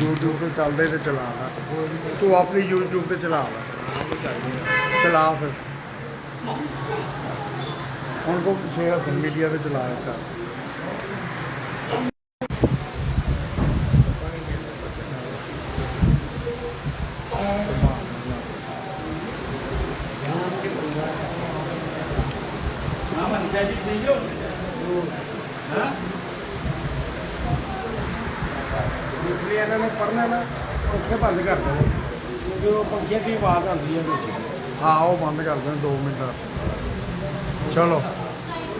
YouTube पे चलते तो चला ला तू अपनी यूट्यूब पे चला ला चला फिर उनको शेयर मीडिया पे चला कर इसलिए इन्होंने पढ़ना ना पंखे बंद कर देने क्योंकि वो पंखे की आवाज़ आती है कुछ हाँ वो बंद कर दें 2 मिनट चलो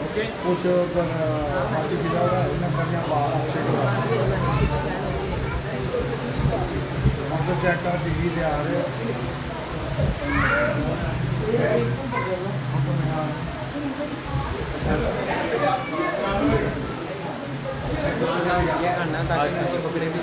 ओके कुछ बाकी फिलहाल बढ़िया बात हम तो चेक कर टीवी से आ रहे कपड़े भी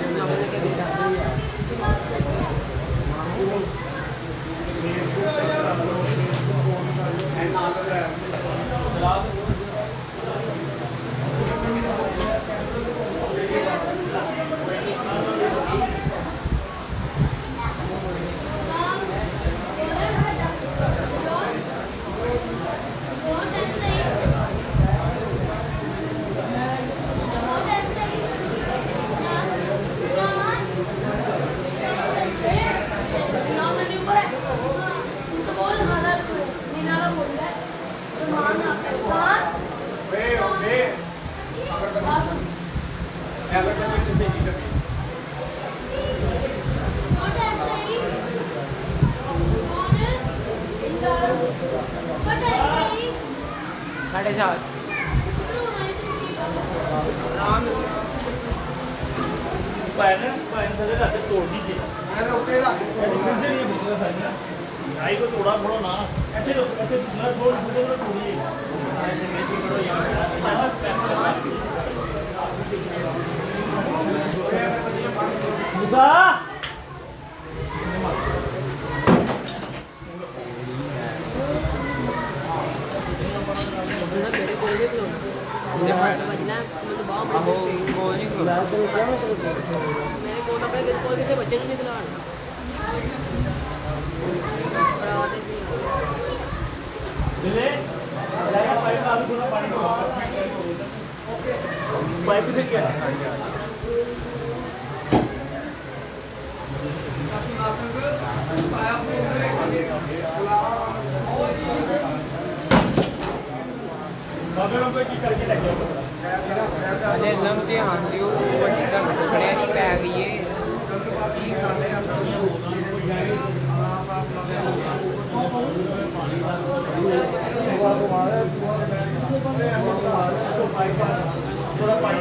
साढ़े 7 तोड़ दीजिए को थोड़ा थोड़ा ना ऐसे तोड़िए किसी बच्चे नहीं खिला पाइप से क्या अजे लम ध्यान दियो वड्डी का टुकड़िया नहीं पै गई है थोड़ा पानी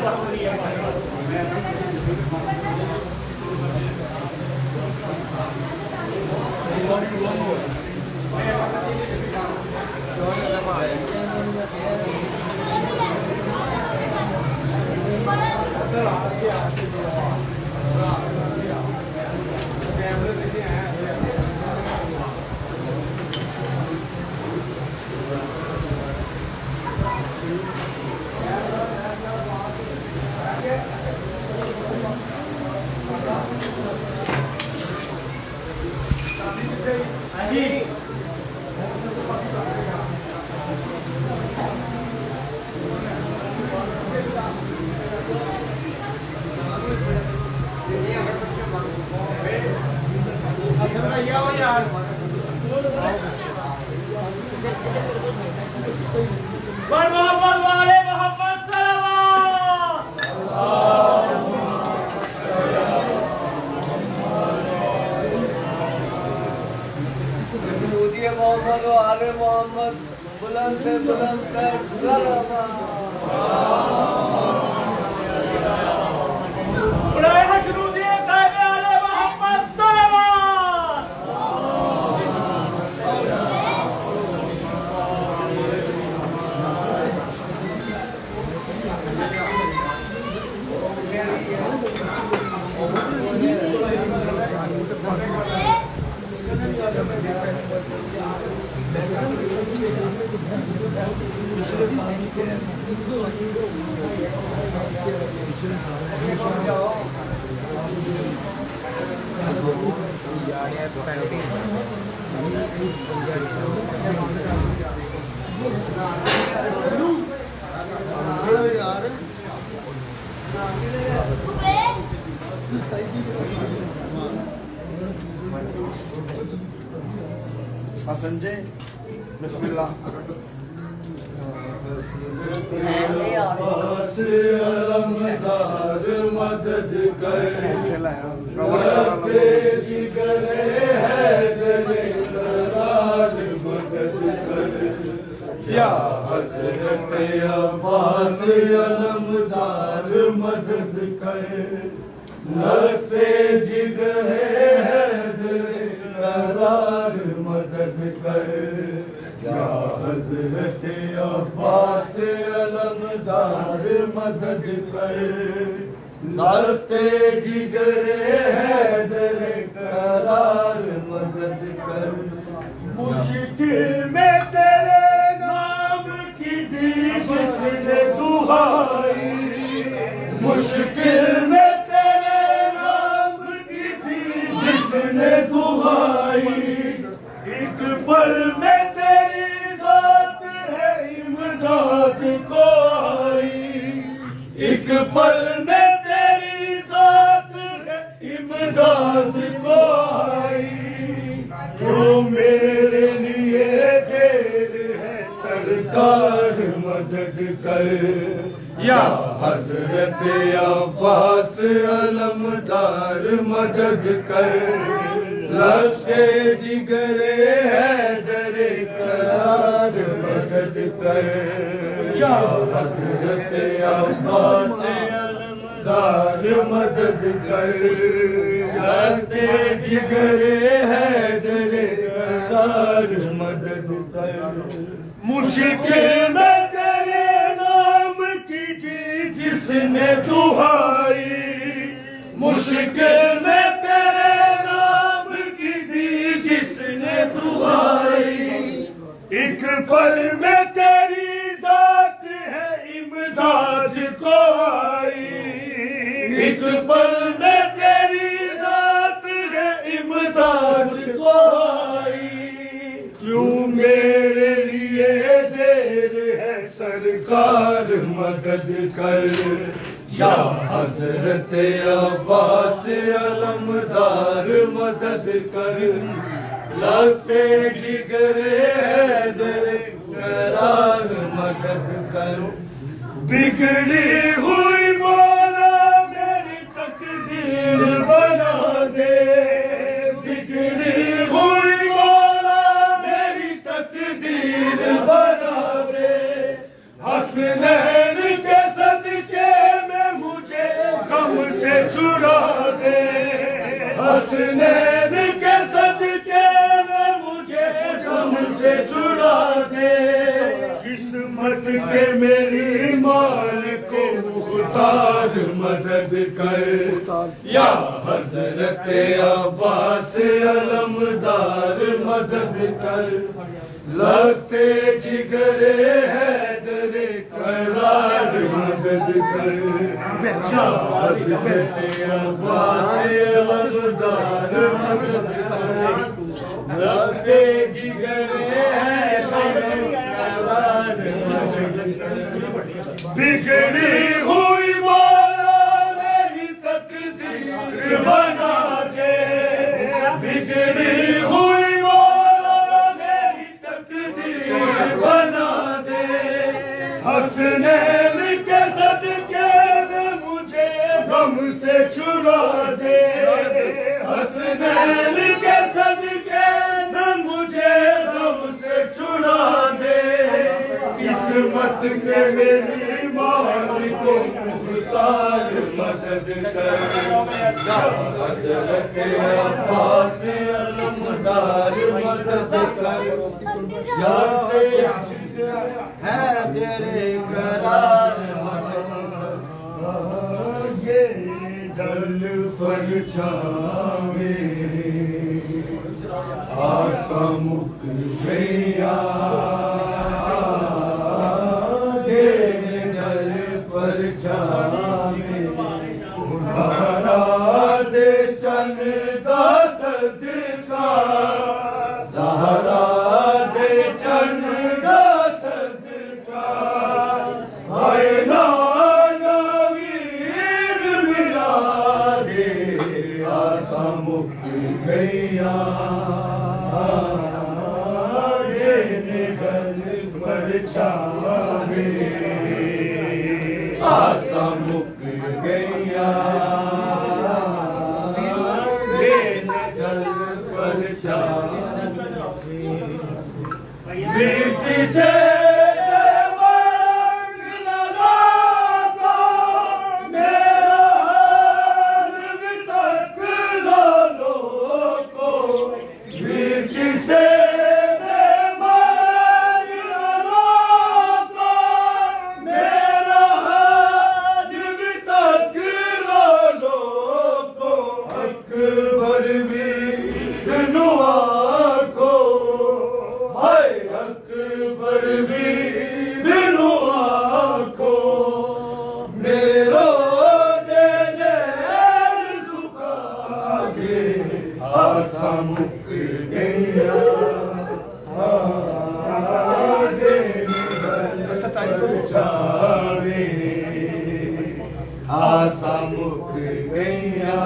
मोहम्मद बुलंद से बुलंद कर पिछले साल संजय बिस्मिल्लाह अलमदार मदद कर जिगर हैदर करार मदद कर या हजरत अब्बास अलमदार मदद कर लते जिगर हैदर करार मदद कर या हजरत अब्बास अलमदार मदद कर लते जिगर हैदर करार मदद कर मुश्किल में तेरे नाम की दी जिसने दुहाई मुश्किल में तेरे नाम की दी जिसने दुहाई एक पल में तेरी जात है इमदाद को आई एक पल में तेरी जात है इमदाद को आई जो मेरे लिए देर है सरकार मदद कर या हजरत अब्बास अलमदार मदद कर लते जिगरे हैदर करार मदद कर या हजरत अब्बास अलमदार मदद कर लते जिगरे हैदर करार मदद कर मुश्किल में तेरे नाम की जी जिसने दुहाई मुश्किल में तेरे नाम की दी जिसने दुहाई एक पल में तेरी जात है इमदाद को आई एक पल में तेरी जात है इमदाद को आई क्यों मेरे लिए देर है सरकार मदद कर या हजरत अब्बास अलमदार मदद कर लते जिगरे हैदर करार मदद कर बिगड़ी हुई मौला मेरी तकदीर बना दे बिगड़ी हुई मौला मेरी तकदीर बना दे हसनैन के सदके में मुझे गम से छुड़ा दे हसनैन के सदके में मुझे गम से छुड़ा दे किस्मत के मेरी माल को मुख्तार मदद कर या हजरत अब्बास अलमदार मदद कर लते जिगरे हैदर करार मदद कर या हजरत अब्बास अलमदार मदद कर लते जिगरे हैदर करार मदद कर बिगड़ी हुई मौला मेरी तकदीर बना दे बिगड़ी हुई मौला मेरी तकदीर बना दे हसनैन के सदके में मुझे गम से छुड़ा दे हसनैन के सदके में मुझे गम से छुड़ा दे किस्मत के मेरी माल को मुख्तार मदद कर हजरत अब्बास अलमदार मदद कर या है तेरे करार ये डल पर छावे आसा मुक गया पर छावे उधारा दे चंदा आसा मुक गईया बेन गल पर से आसा मुक गईया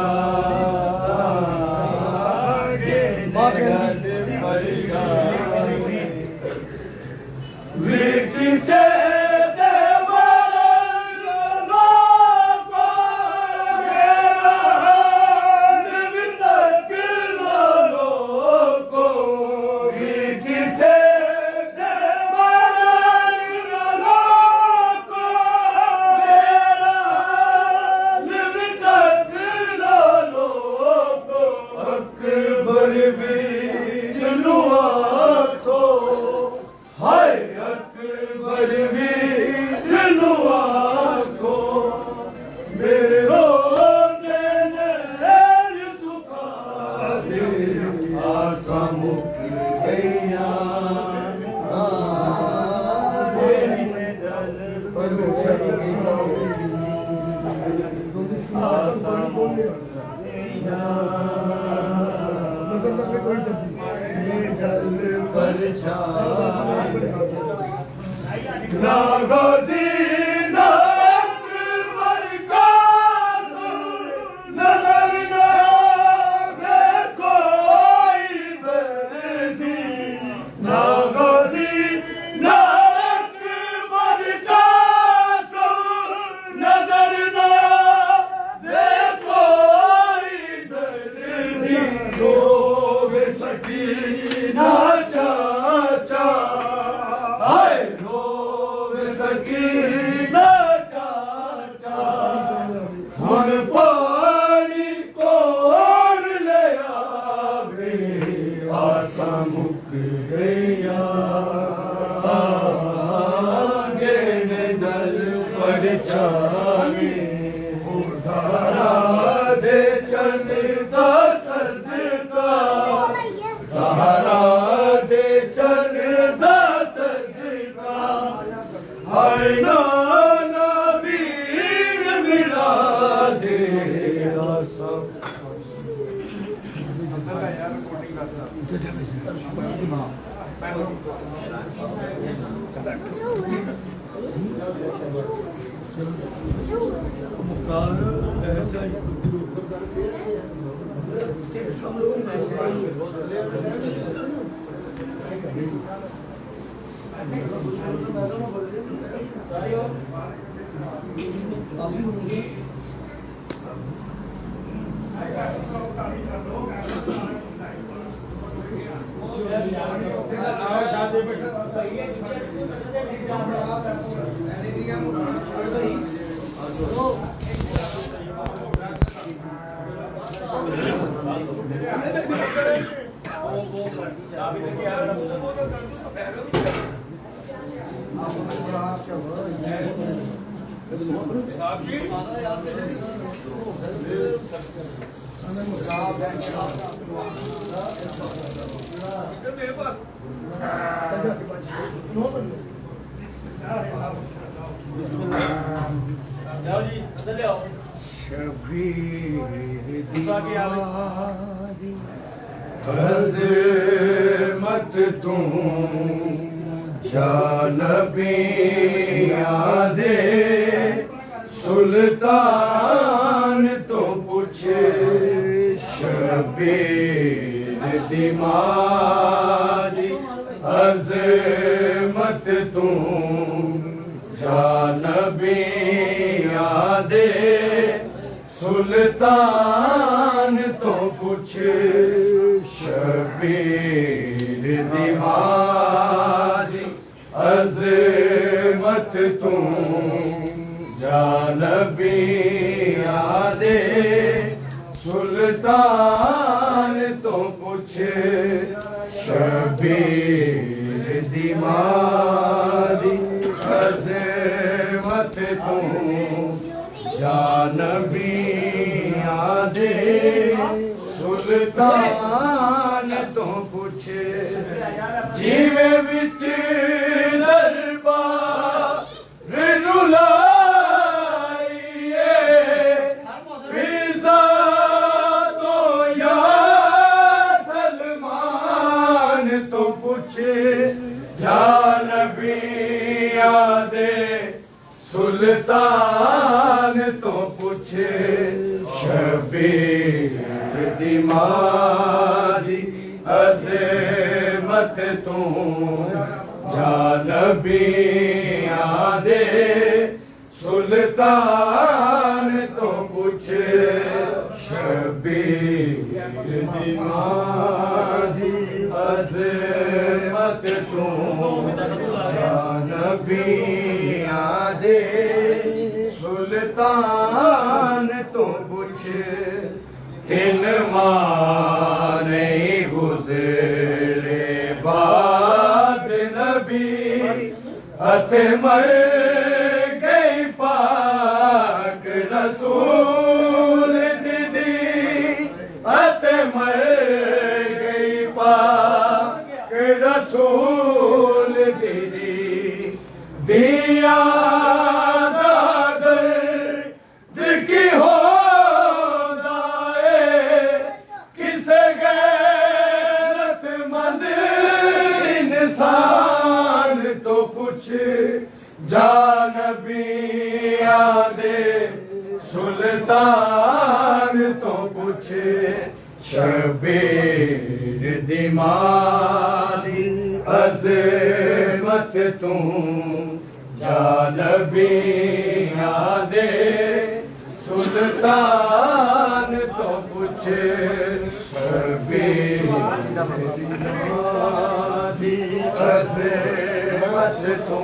किसे मत तू जानबिया दे सुल्तान तो पूछे शबीर दिमादी अज़मत तू जानबिया दे सुल्तान तो पुछ शबीर दी मां दी अज़मत तू जानबिया दे सुल्तान तो पुछ शबीर दी मां दी अज़मत तू जानबिया दे सुल्तान तो पुछ जिवें विच दरबार रुलाइए फिजा तो या सलमान तो पुछ जानबिया दे सुल्तान तो पुछ शबीर दी मां दी अज़मत तू जानबिया दे सुल्तान तो पुछ शबीर दी मां दी अज़मत तू जानबिया दे सुल्तान तो पुछ तिन माने गुज़रे बाद नबी अते मर गई पाक रसूल दीदी अते मर गई पाक रसूल दीदी दिया जानबिया दे सुल्तान तो पुछ शबीर दी मां दी अज़मत तू जानबिया दे सुल्तान तो पुछ शबीर दी मां दी अज़मत तू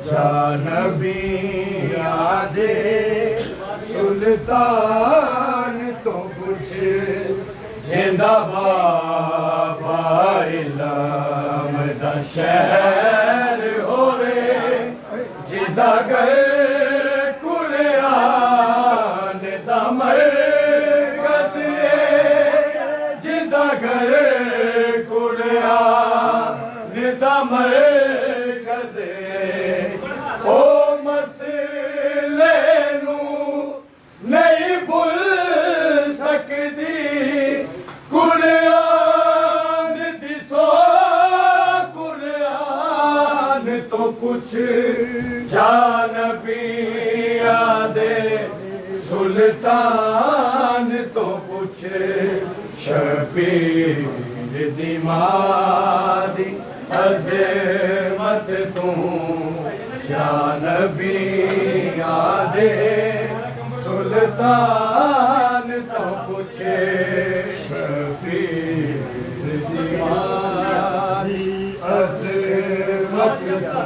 जानबिया दे सुल्तान तो पुछ जिंदा बाबा इल्म दा शहर होवे जिदा घर कुरान दा मरकज़ जिदा घर कुरान दा मरकज़ ओ मसले नू नहीं भुल सकदी कुरान दिसो कुरान तो कुछ जानबिया दे सुल्तान तो पुछ शबीर दी मां दी अज़मत तू जानबिया दे सुल्तान तो पुछ शबीर दी मां दी अज़मत तू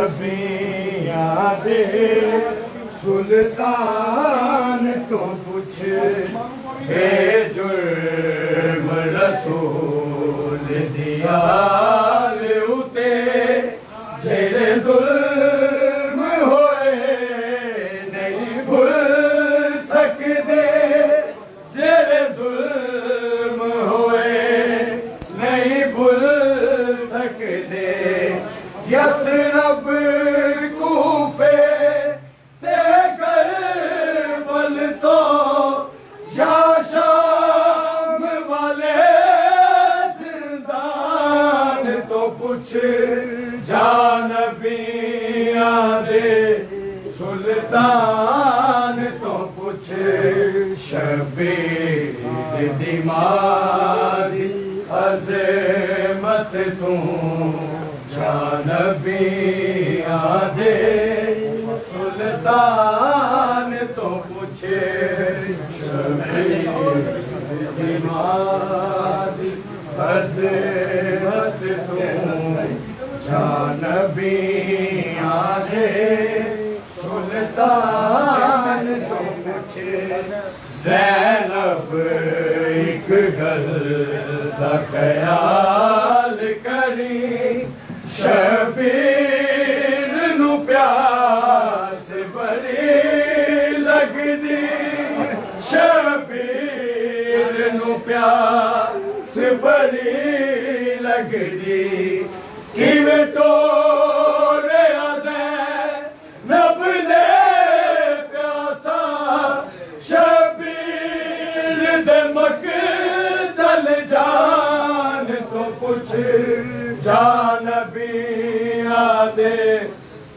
जानबिया दे सुल्तान तो पुछ हे जुर्म रसूल दिया उते जेरे जुल्म होए नहीं भूल सकदे जेरे जुल्म होए नहीं भूल सकदे यसरब कूफे ते करबल तो या शाम वाले जिंदान तो पुछ जानबिया दे सुल्तान तो पुछ शबीर दी मां दी अज़मत तू जानबिया दे सुल्तान सुल्तान तो पूछे हज़रत तुम जानबी आधे सुल्तान तो पूछे ज़ैनब एक गल दा ख्याल करी शबीर नू प्यास बड़ी लगदी शबीर नू प्यास बड़ी लगदी किवें टोरे ज़ैनब ने प्यासा शबीर दे मकतल जान तो पुछ जानबिया दे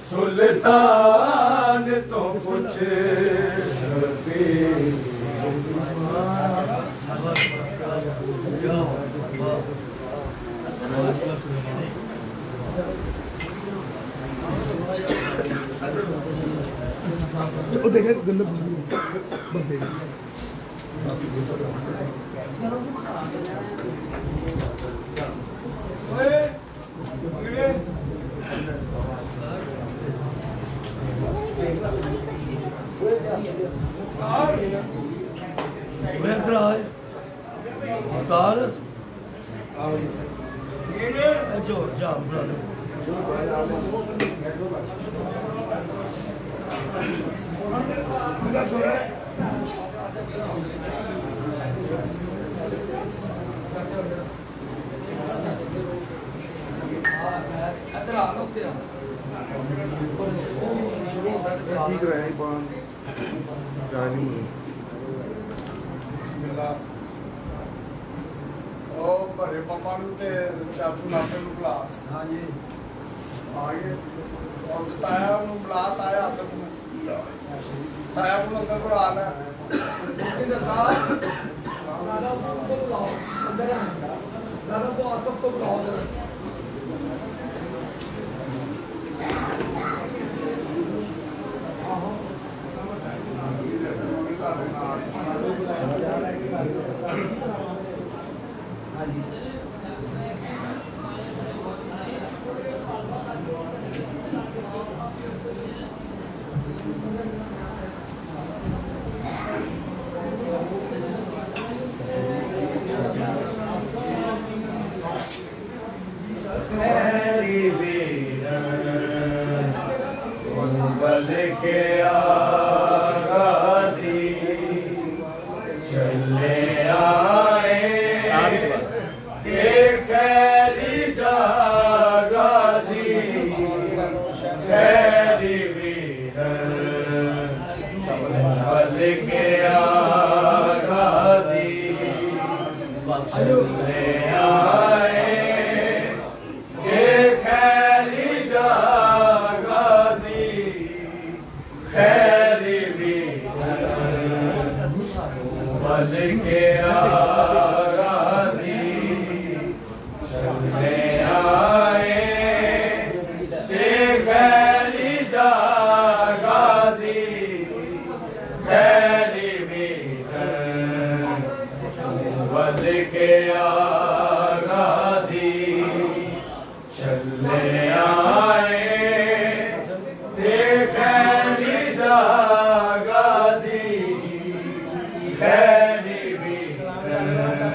सुल्तान तो पुछ शबीर वो देखे गंदा खुशबू बंदे भरे पापा चाचू नाटे बुला हाँ जी आगे और ताया बुला ताया ताया को अंदर बुला आना के आगाज़ी चले आए के खैरी जागाज़ी खैरी वीरन बल के आगाज़ी चले आए के खैरी जागाज़ी खैरी वीरन बल के आगाज़ी चले आए ते खैरी जागाज़ी खैरी वीरन बल के आगाज़ी चले आए ते खैरी जागाज़ी खैरी वीरन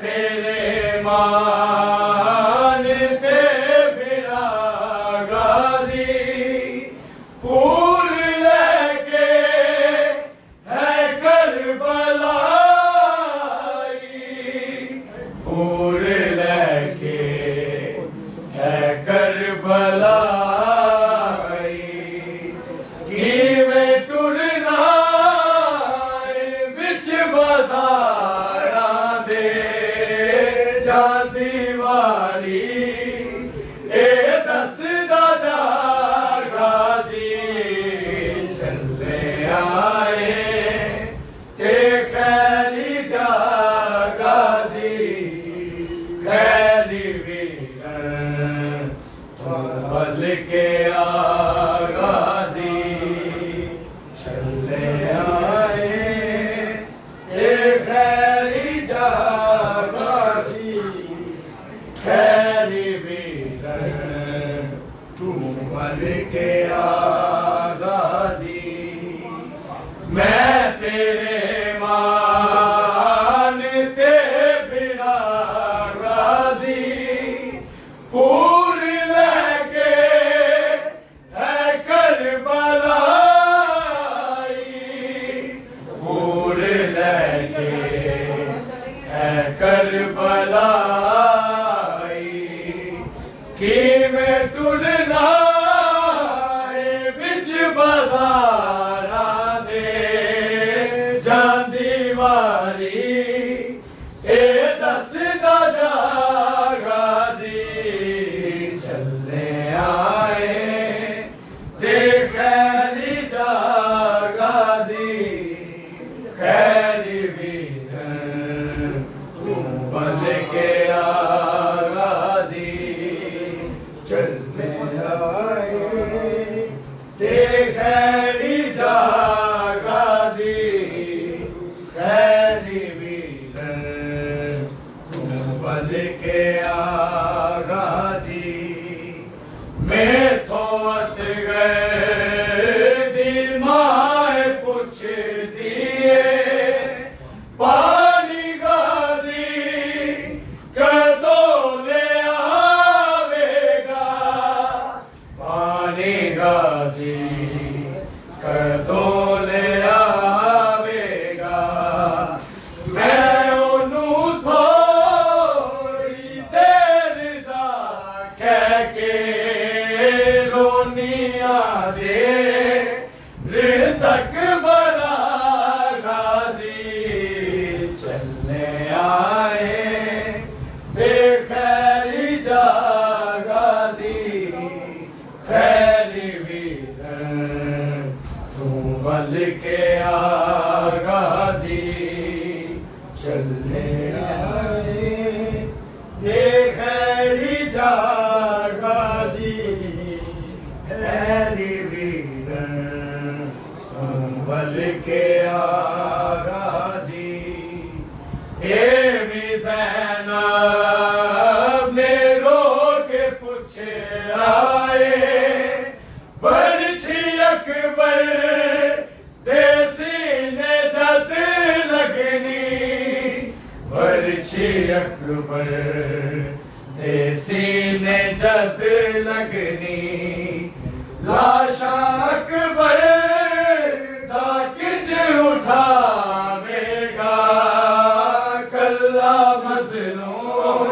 तेरे मानते बिना गाजी पूर लेके है करबलाई पूर लेके है करबलाई कि मैं टुरना बिच बाजारां दे जा दीवारी ए दसदा जा गाजी चले आए ते खैरी जा गाजी खैरी वीरन बल के आ गाजी चले आए ते खैरी जा गाजी खैरी वीरन तू बल के आ गाजी मैं तेरे मानते बिना राजी पूर लेके है करबलाई पूर लेके है करबलाई कि मैं टुरना बिच बाजारां दे जांदी वारी ए दसदा जा गाजी चले आए ते खैरी जा गाजी खैरी वीरन तू बल के आ गाजी चले आए ते खैरी जा गाजी खैरी वीरन तू बल के आ गाजी मैं तो अस गए दिमाए पुछ दिए पानी गाजी कदों ले आवेगा पानी गाजी कदों ले आवेगा मैं ओनू थोड़ी देर दा कह के रोनिया दे तक बड़ा गाजी चले आए ते खैरी जा गाजी खैरी वीरन तू बल के आ गाजी चले आए ते खैरी जा गाजी खैरी वीरन तू बल के आ गाजी ए ज़ैनब ने रो के पूछे आए बरछी अकबर देसी ने जद लगनी बरछी अकबर देसी ने जद लगनी लाशा अकबर दा किज उठावेगा कल्ला मजलूम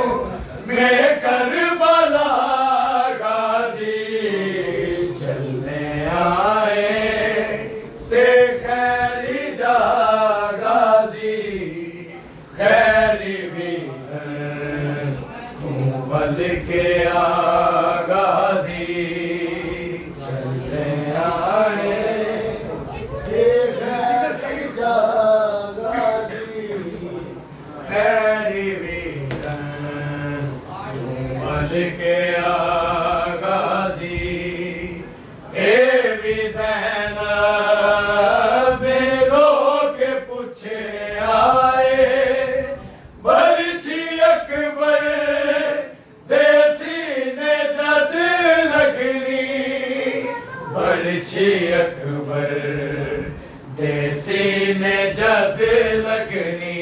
में करबला गाजी चलने आए ते खैरी जा गाजी खैरी वीरन तू बल के आ गाजी चलने आए ते खैरी जा गाजी खैरी वीरन तू बल के आ गाजी ए भी ज़ैनब रो के पूछे आए बरछी अकबर देसी ने जद लगनी बरछी अकबर देसी ने जद लगनी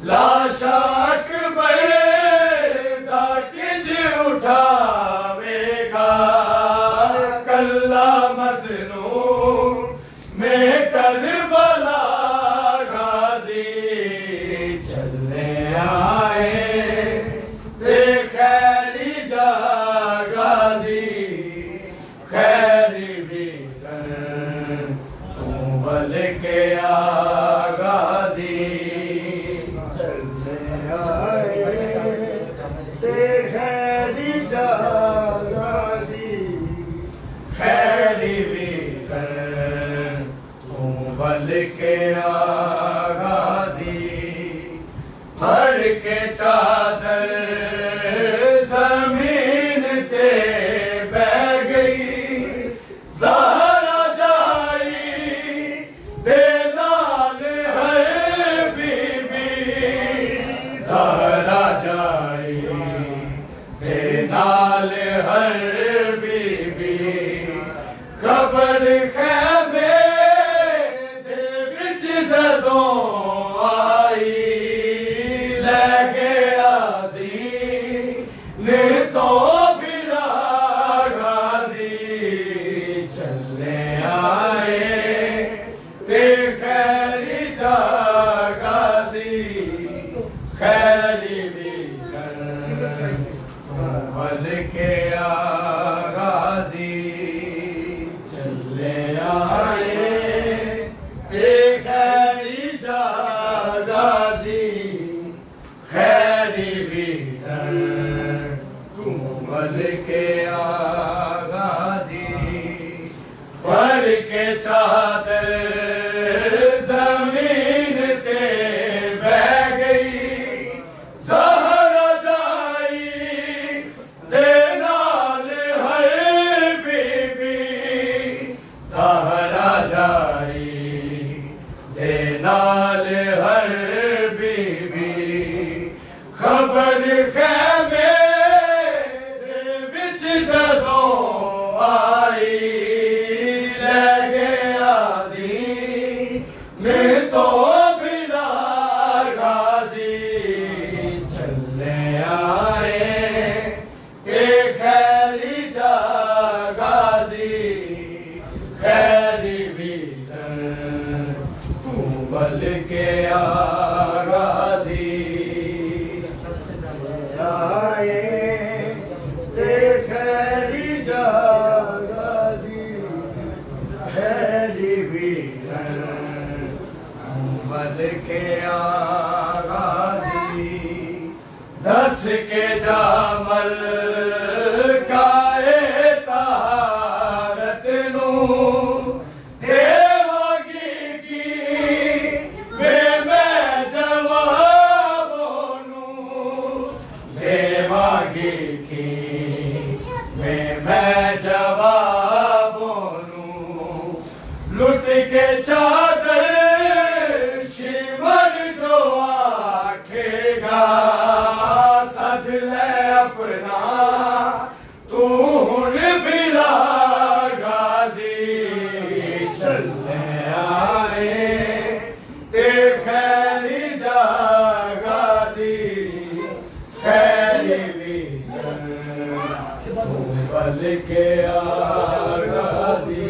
लाशा फड़ के चादर जमीन ते बह गई ज़हरा जाई दे नाल है बीबी ज़हरा जाई दे नाल हर बीबी खबर खैमे दे विच जदों आई ले गया जी ने तो बिरा गाजी चले आए ते खैरी जा गाजी खैरी भी कर बल के गाजी चले आए ते खैरी जा गाजी खैरी भी कर तू बल के गाजी पढ़ के चादर जमीन ते बह गई ज़हरा जाई दे नाल हर बीबी ज़हरा जाई दे नाल हर बीबी खबर खैमे दे विच जदों आई ले गया जी मैं तो बिना गाजी चले आए के खैरी जा गाजी खैरी भी तू बल के गाजी आए ते खैरी जा गाजी खैरी भी बल के गाजी दस के जामल काए तारत नू देवागी की वे मैं जवाबों नू देवागी की वे मैं जवाबों नू लुट के चादर शिवर जो आखेगा सद ले अपना तू हुन बिला गाजी चले आए ते खैरी जा गाजी खैरी भी बल के गाजी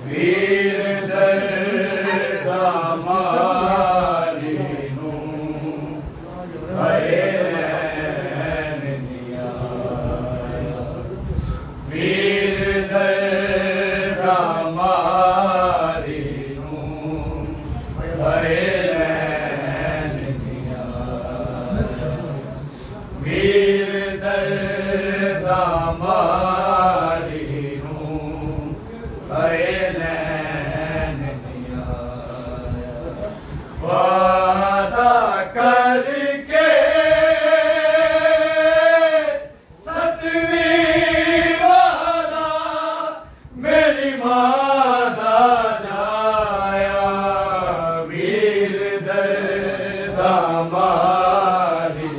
वीर दर्द मारी नू वीर दर्द मारी नू वीर दर्द मारी नू वादा करके सतवीं वाला मेरी मादा जाया वीर दर्द मारी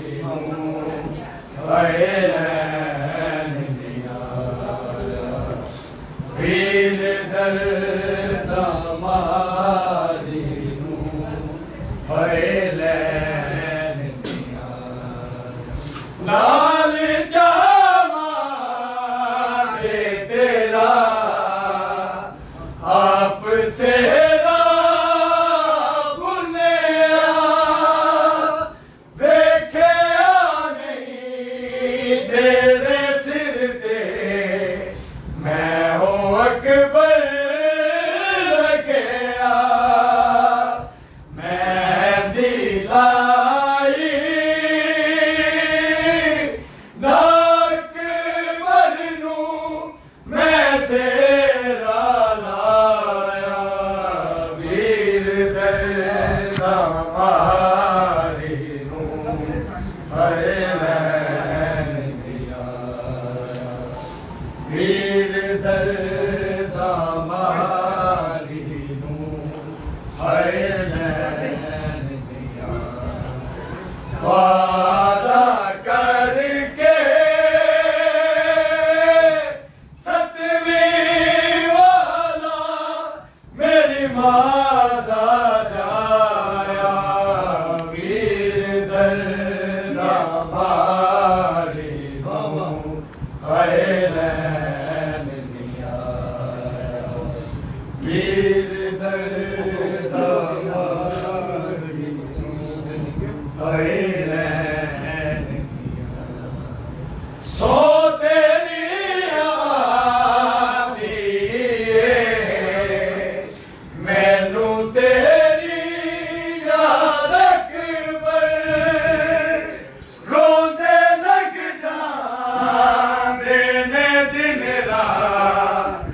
वीर दर्द मारी नाल जावा दे तेरा आप से बुनिया वेख्या नहीं तेरे सिर ते मैं हो अकबर लगे मैं दिलाई नाक बरनू मैं सेरा लाया वीर दर्दा मारी नू हरे लैन दिया वीर दर्दा मारी नू हरे लैन दिया वादा करके सतवीं वाला मेरी मादा जाया वीर दर्दा मारी नू हरे लैन दिया वीर दर्दा मारी नू हरे लैन दिया सो तेरी आदी मैनू तेरी याद अकबर रोंदे लग जांदे ने दिन रात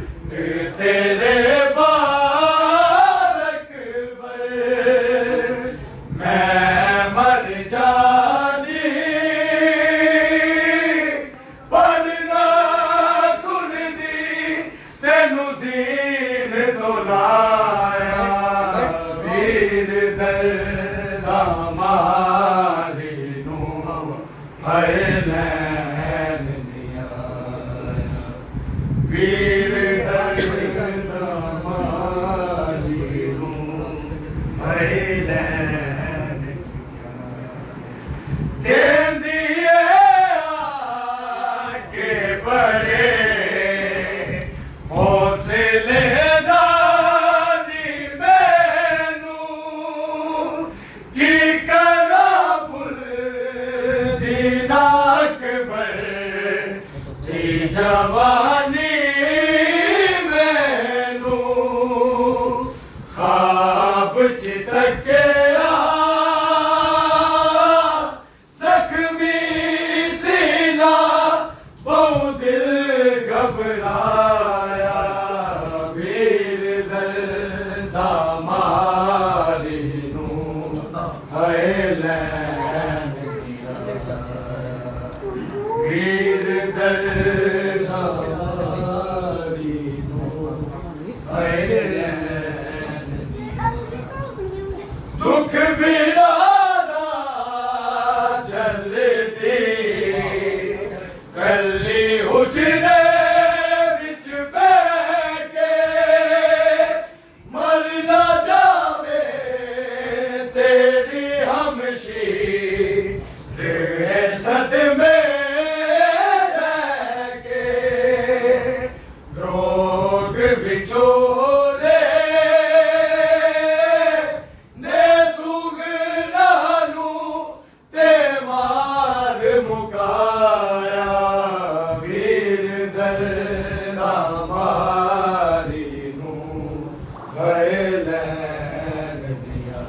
तेरे बार अकबर मैं मर जानी पर ना सुनदी तेनू सीन तो लाया वीर दर्दा मारी नू हरे लैन दिया वीर दर्दा मारी नू हरे लैन दिया आके बड़े हौसले दारी मैनू की करा बुल दीना अकबर थी जवानी मैनू खाब चितके जख्मी सीना बहु दिल घबराया वीर दर्दा मारी नू हरे लैन दिया वीर दर्दा मारी नू हरे लैन दिया दुख बिरादा चलदी कली हुजरे विच बैठ के मर ना जावे तेरी हमशीर सदमे सह के रोग विछोरे ने सुगरानू ते मार मुकाया वीर दर्दा मारी नू हरे लैन दिया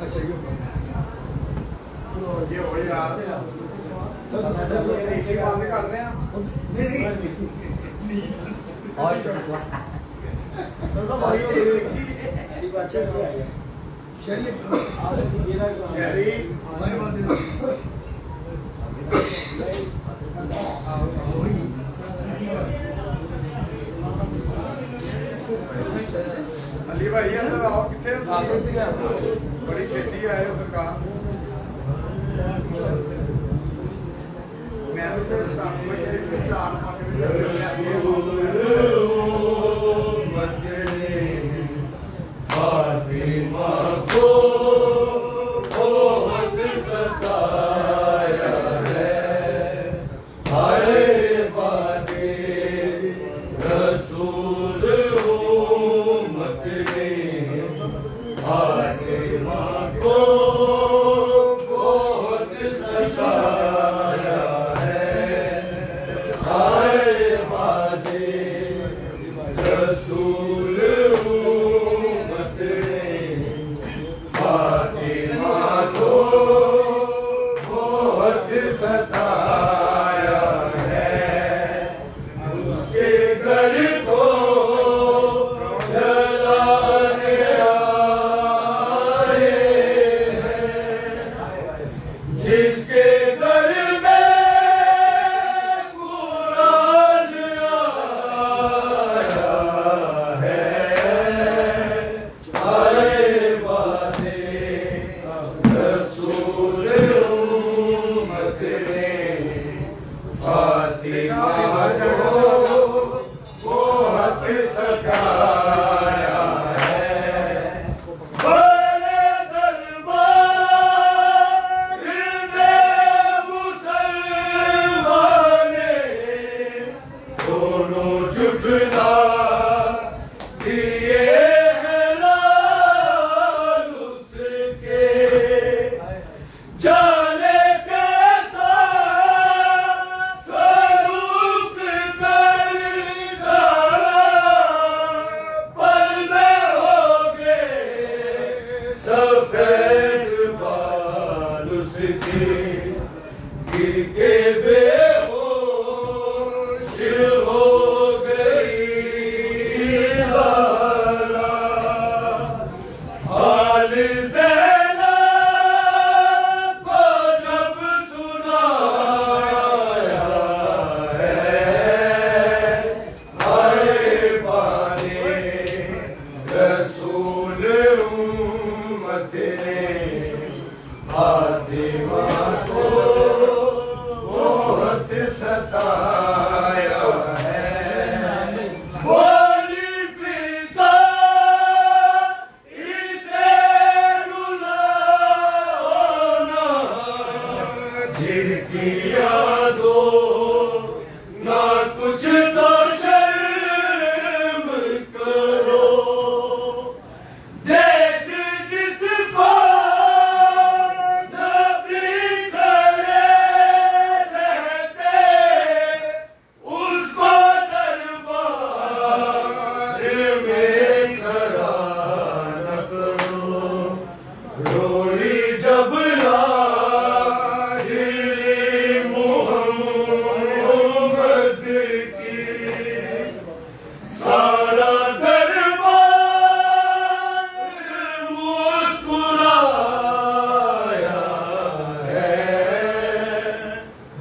अच्छा ये ये हो यार इसी बंद कर रहे हैं नहीं और तो भाई हो गई बच्चे क्या है शरीर भाई बात अली भाई अंदर आओ कितने बड़ी छेती आए हो सरकार मैं तो चार पाँच फातिमा को बहुत सताया सताया है, उसके घर को जलाने आए हैं, जिसके घर में कुरान आया है, आए बातें रसूल उम्मत ने फातिमा को बहुत सताया है। बड़े दरबार में मुसलमाने दोनों झुठला दिए हैं लाल उसके, जाने कैसा स्वरूप कर डाला, पल में हो गए सफेद बाल उसके, गिर के बेहोश हो गई ज़ारा। हाल ज़ैनब को जब सुनाया है, आए बाने रसूल उम्मत ने फातिमा को बहुत सताया है। बोली फिजा इसे रुलाओ ना, झिड़कियाँ दो ना, कुछ तो शर्म करो। देख जिसको नबी खड़े रहते, उसको दरबार में खड़ा न करो। रोई जब लाडली मुहम्मद की, सारा दरबार मुस्कुराया है,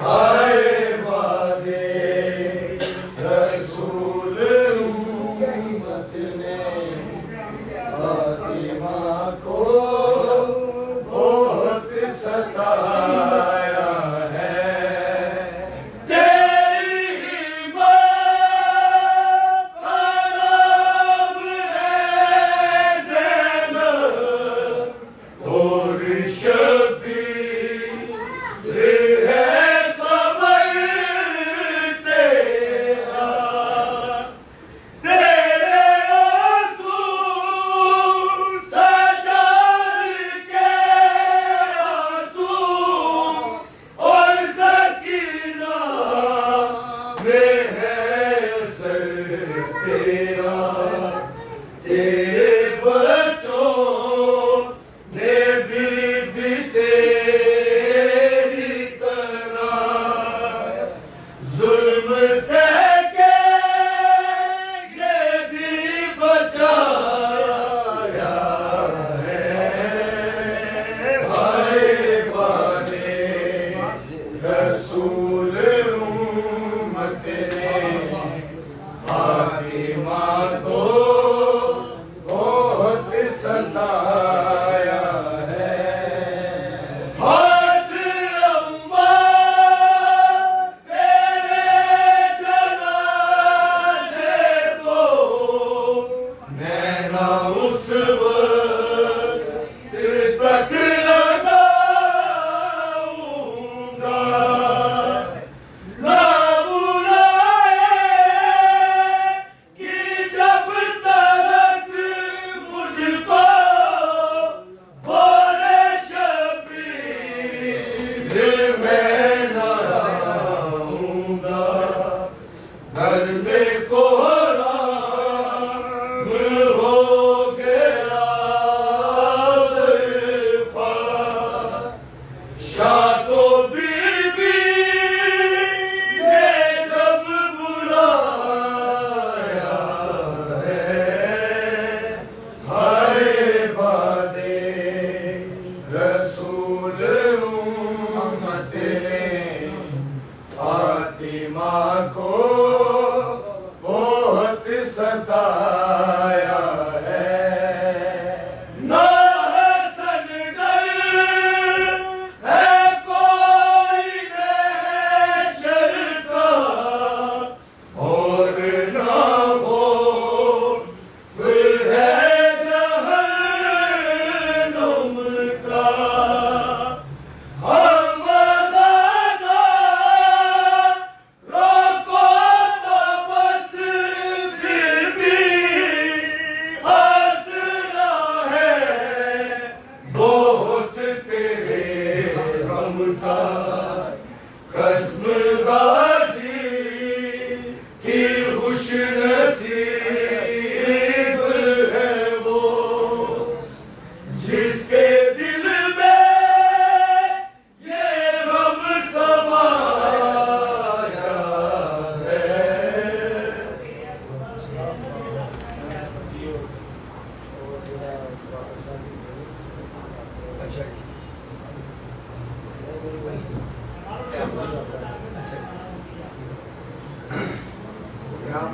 आए वादे रसूल उम्मत ने फातिमा को बहुत सताया है। तेरी हिम्मत खराब है ज़ैनब, और शबीर है सबर तेरा। तेरे आंसू सजाद के आंसू, और सकीना में है असर तेरा। तेरे बच्चों ने भी तेरी तरह जुल्म से के ये दी बचाया है, आए बाने रसूल उम्मत ने फातिमा को बहुत सताया है। हाथ अम्मा तेरे जनाजे को मैं ना उस वक्त तक लगाऊंगा,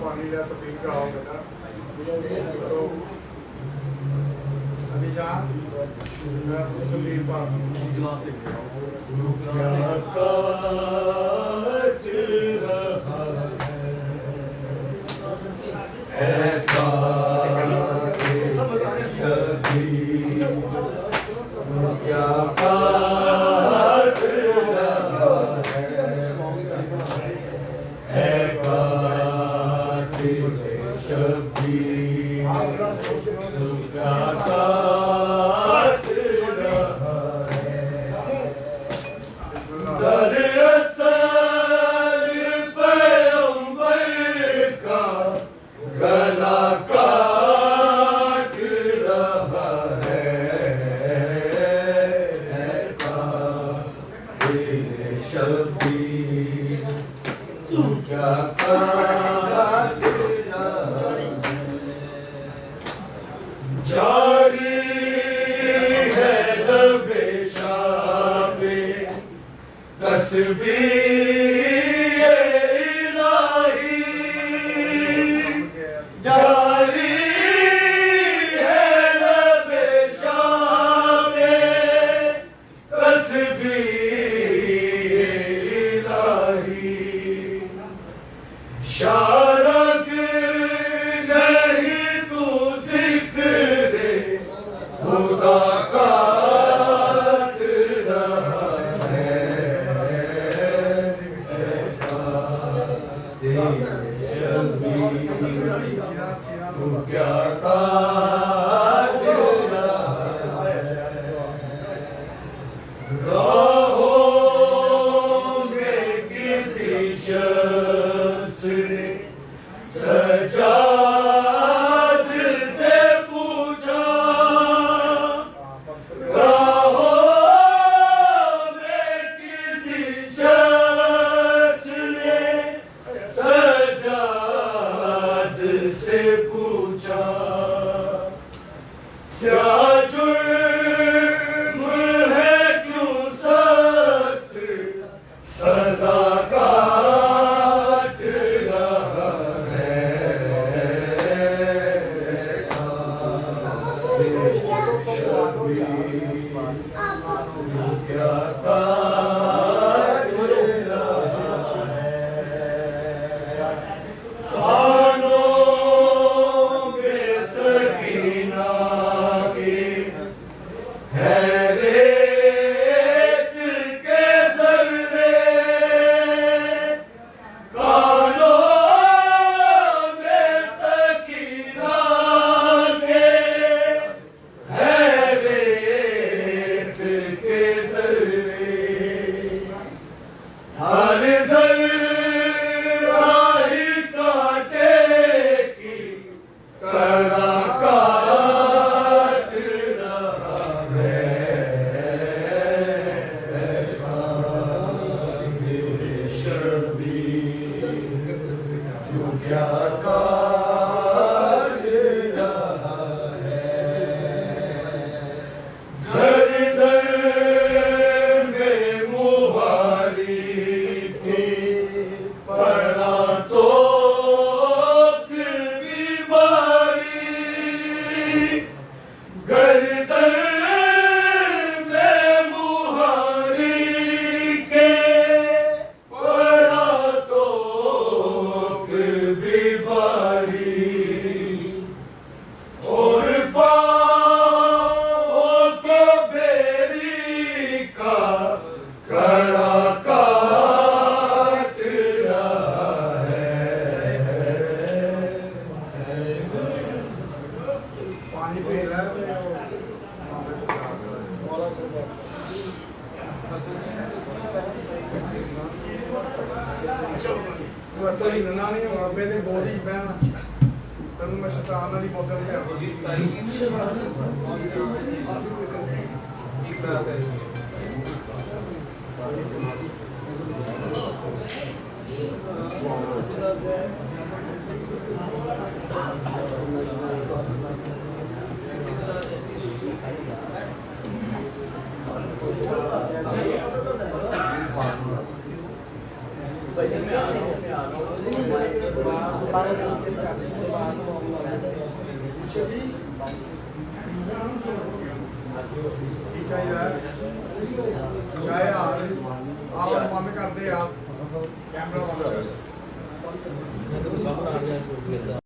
पानी का स्पीड कराओ बेटा। तो अभी जा मैं सुनील पाल गिलास लेके आओ। बजट में आ रहा हूँ ਕੀ ਚਾਹੀਦਾ ਚਾਹੇ ਆਪ ਬੰਦ ਕਰਦੇ ਆਪ ਕੈਮਰਾ ਬੰਦ